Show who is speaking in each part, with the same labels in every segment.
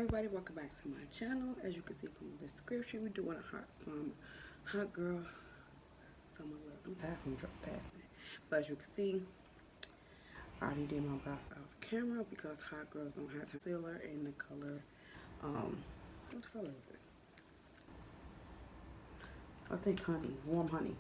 Speaker 1: everybody, welcome back to my channel. As you can see from the description, we're doing a hot girl summer look. I'm tired from passing, but as you can see, I already did my brows off camera because hot girls don't have concealer in the color what color is it? I think honey, warm honey.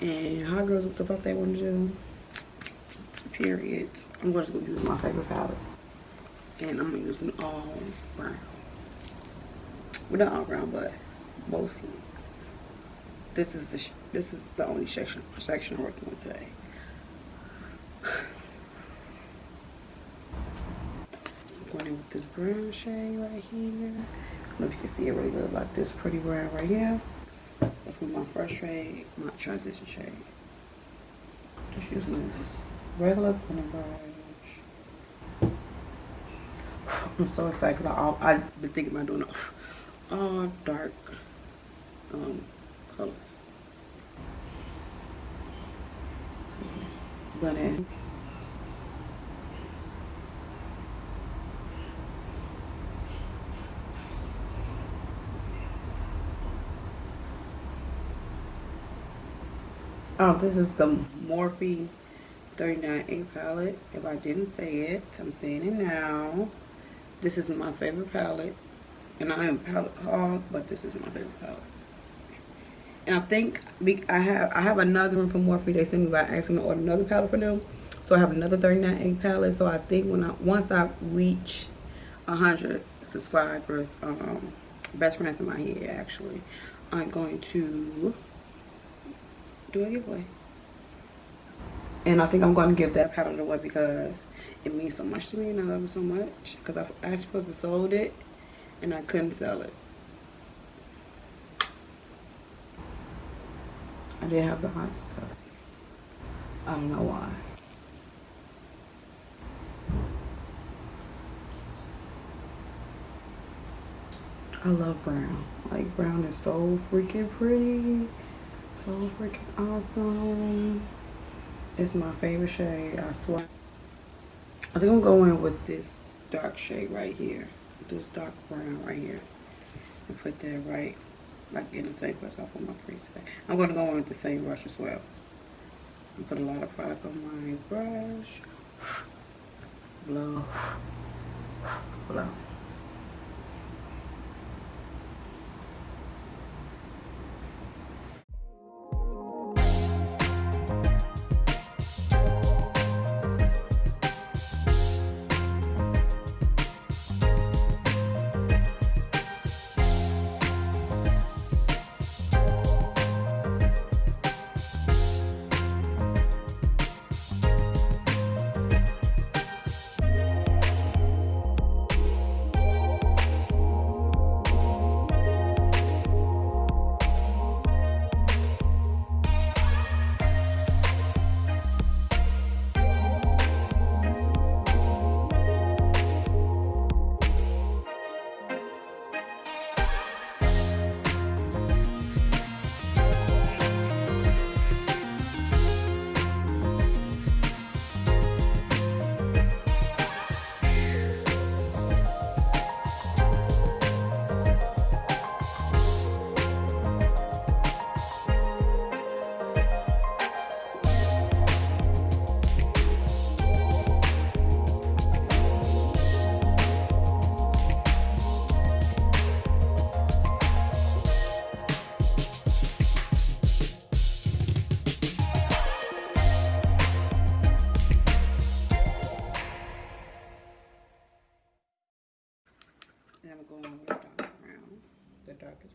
Speaker 1: And hot girls, what the fuck they want to do? Period. I'm just gonna use my favorite palette, and I'm gonna use an all brown. Well, not all brown, but mostly. This is the only section I'm working with today. I'm going in with this brown shade right here. I don't know if you can see it really good, like this pretty brown right here. That's gonna be my first shade, my transition shade. Just using this regular blending brush. I'm so excited because I've been thinking about doing all dark colors. Blend in. Oh, this is the Morphe 39A palette. If I didn't say it, I'm saying it now. This is my favorite palette. And I am palette hog, but this is my favorite palette. And I think I have another one from Morphe. They sent me by accident to order another palette for them. So I have another 39A palette. So I think once I reach 100 subscribers, best friends in my head actually, I'm going to do a giveaway. And I think I'm going to give that palette away because it means so much to me and I love it so much. Because I actually supposed to sold it and I couldn't sell it. I didn't have the heart to sell it. I don't know why. I love brown. Like, brown is so freaking pretty. So freaking awesome. It's my favorite shade, I swear. I think I'm going with this dark shade right here. This dark brown right here. And put that right, like in the same place I put my crease today. I'm going to go in with the same brush as well. And put a lot of product on my brush. Blow. Blow.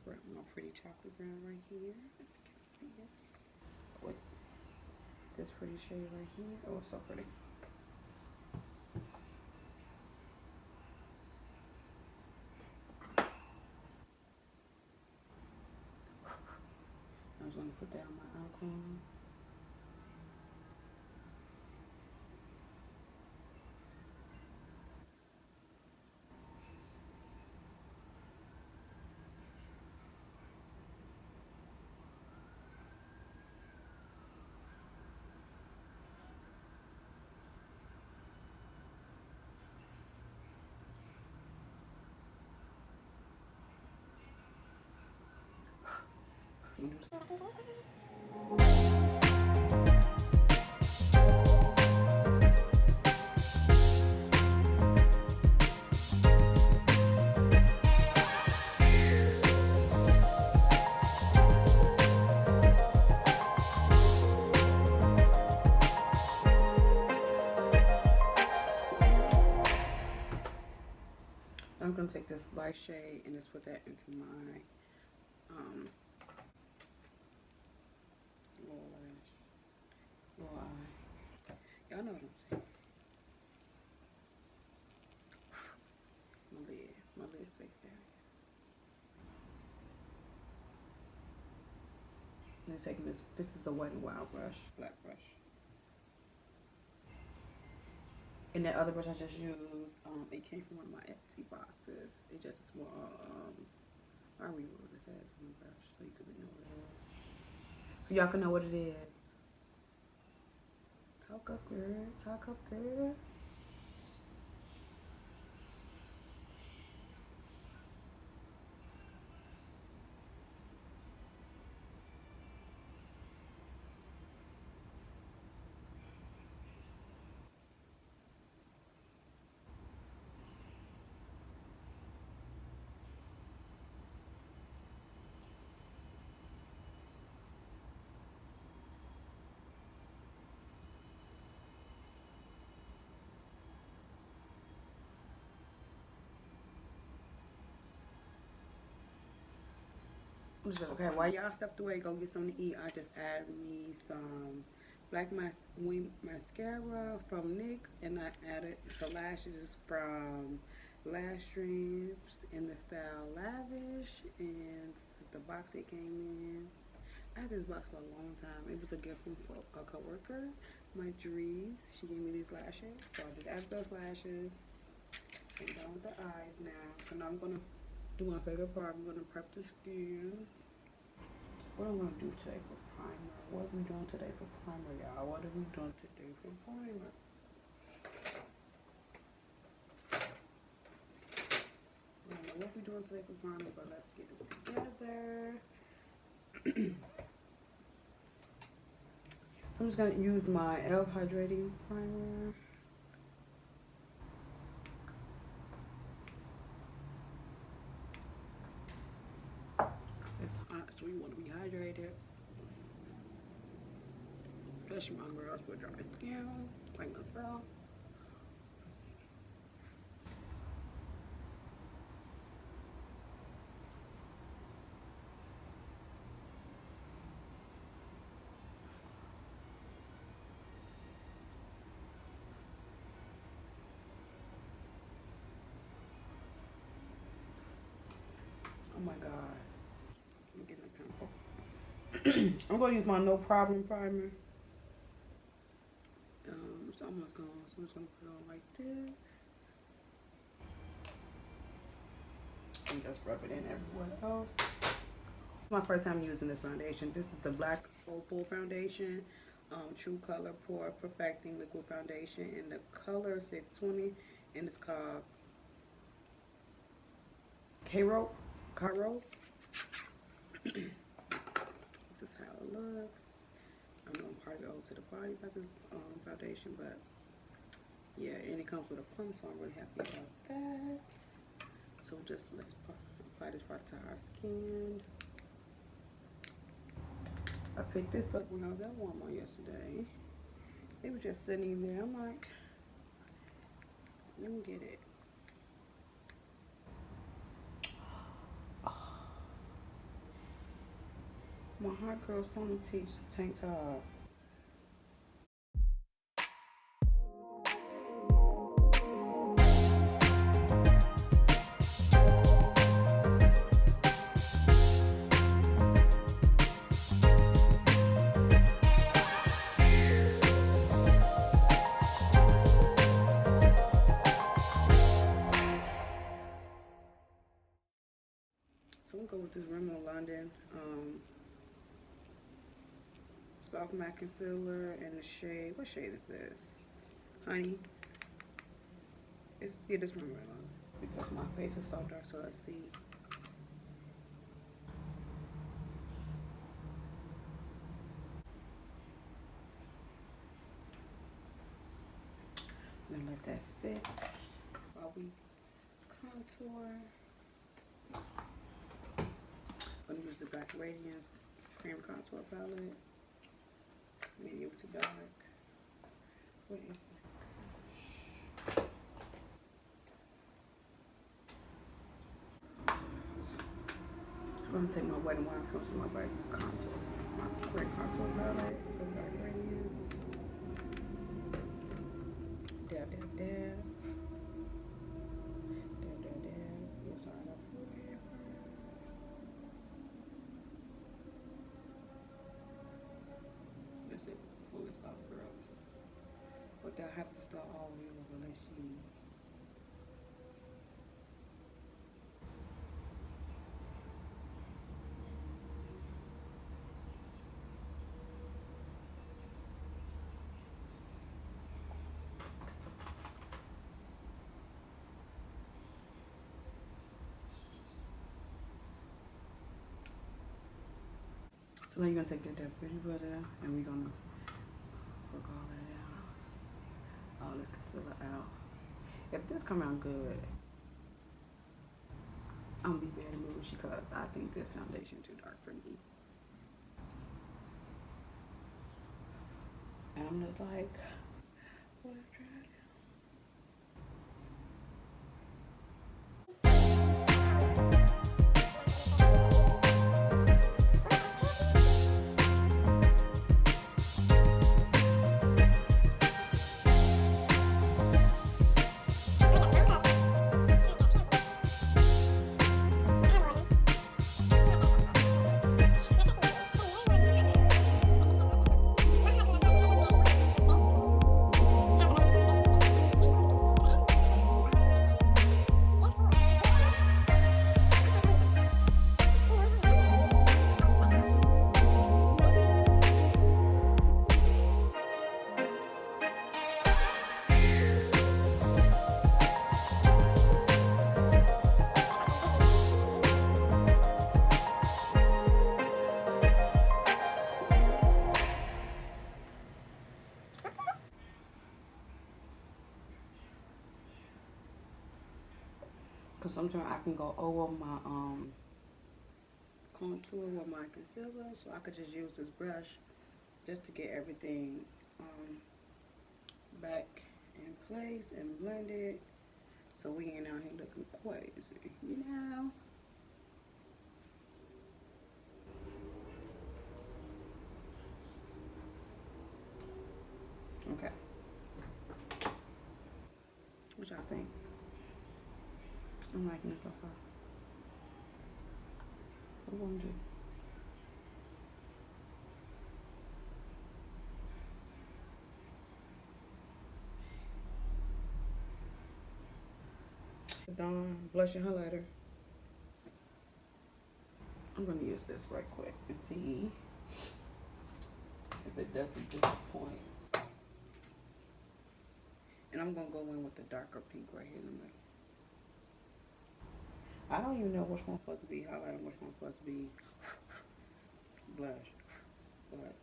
Speaker 1: brown, my pretty chocolate brown right here. If you can see it. With this pretty shade right here. Oh, it's so pretty. I was gonna put that on my icon. I'm gonna take this light shade and just put that into my lower lash, lower eye. Y'all know what I'm saying. My lid space area. And then taking this is a Wet n Wild brush, flat brush. And that other brush I just used, it came from one of my Etsy boxes. It just a small, I'll read what it says on the brush so you can know what it is. So y'all can know what it is. Talk up, girl. Talk up, girl. Okay, while y'all stepped away, go get something to eat. I just added me some black mascara from NYX, and I added some lashes from LASHES-LASHDREAM in the style Lavish, and the box it came in. I had this box for a long time. It was a gift from a coworker, my Dries. She gave me these lashes, so I just added those lashes. I'm done with the eyes now. So now I'm gonna do my favorite part. I'm gonna prep the skin. What I'm gonna do today for primer? What are we doing today for primer, y'all? What are we doing today for primer? I don't know what we're doing today for primer, but let's get it together. I'm just gonna use my e.l.f. hydrating primer. It's hot, so you want to be hydrated. Especially my girls with dry skin, like myself. Oh my God. I'm getting a pimple. I'm going to use my No Problem primer. It's almost gone, so I'm just going to put it on like this. And just rub it in everywhere else. My first time using this foundation. This is the Black Opal foundation. True Color Pore Perfecting Liquid Foundation in the color 620. And it's called CAROB. This is how it looks. I know I'm probably old to the party about this foundation, but yeah, and it comes with a pump, so I'm really happy about that. So just let's apply this part to our skin. I picked this up when I was at Walmart yesterday. It was just sitting there. I'm like, let me get it. My hot girl Sona teach tank top. So I'm gonna go with this Rimmel London soft matte concealer in the shade. What shade is this? Honey. Yeah, this Rimmel London because my face is so dark. So let's see. I'm gonna let that sit while we contour. I'm gonna use the Black Radiance Cream Contour Palette. Medium to dark. What is my gosh? So I'm gonna take my Wet n Wild pencil, my black contour, my gray contour palette for Black Radiance. Dab, dab, dab. Dab, dab, dab. Yes, I got forehead first. Let's see if we can pull this off, girls. But they'll have to start all over unless you. So now you're gonna take that pretty butter and we're gonna work all that out. All this concealer out. If this come out good, I'm gonna be very moved because I think this foundation too dark for me. And I'm just like, what I tried. Because sometimes I can go over my contour with my concealer, so I could just use this brush just to get everything back in place and blend it so we ain't out here looking crazy, you know? Okay. What y'all think? I'm liking it so far. What we gonna do? Dawn blush and highlighter. I'm gonna use this right quick and see if it doesn't disappoint. And I'm gonna go in with the darker pink right here in the middle. I don't even know which one's supposed to be highlighter and which one's supposed to be blush. But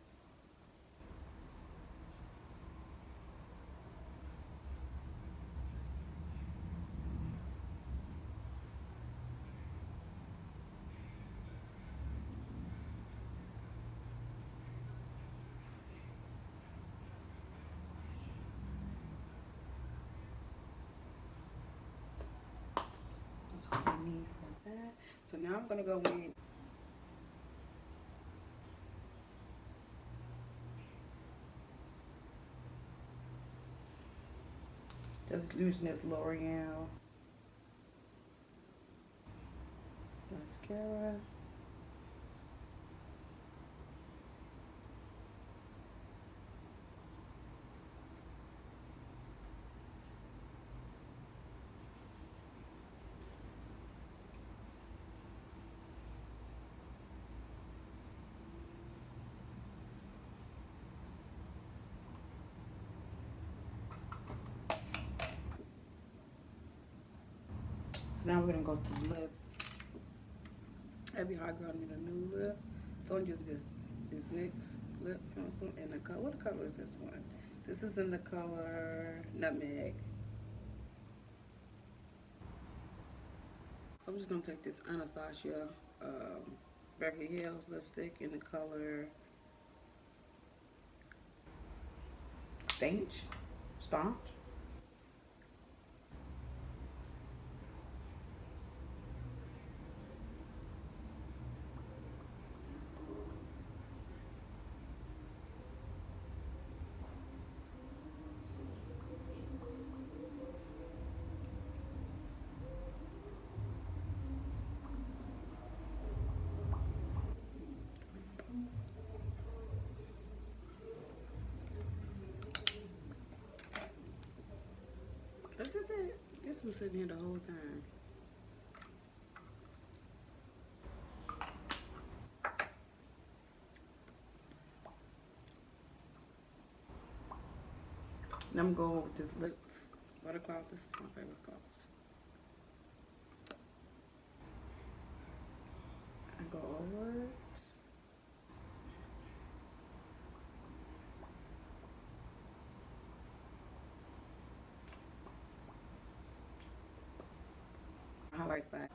Speaker 1: that's what I need for that. So now I'm gonna go in. Just using this L'Oreal mascara. So now we're gonna go to the lips. Every hot girl need a new lip. So I'm using this NYX lip pencil in the color. What color is this one? This is in the color Nutmag. So I'm just gonna take this Anastasia Beverly Hills lipstick in the color Staunch. That's just it. This was sitting here the whole time. And I'm going with this lips butter cloth. This is my favorite cloth. I go over it. Highlight that.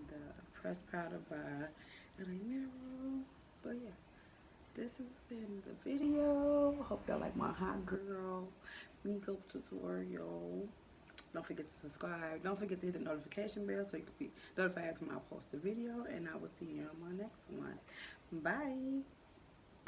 Speaker 1: The pressed powder by LA. But yeah, this is the end of the video. Hope y'all like my hot girl makeup tutorial. Don't forget to subscribe. Don't forget to hit the notification bell so you can be notified when I post a video. And I will see you on my next one. Bye.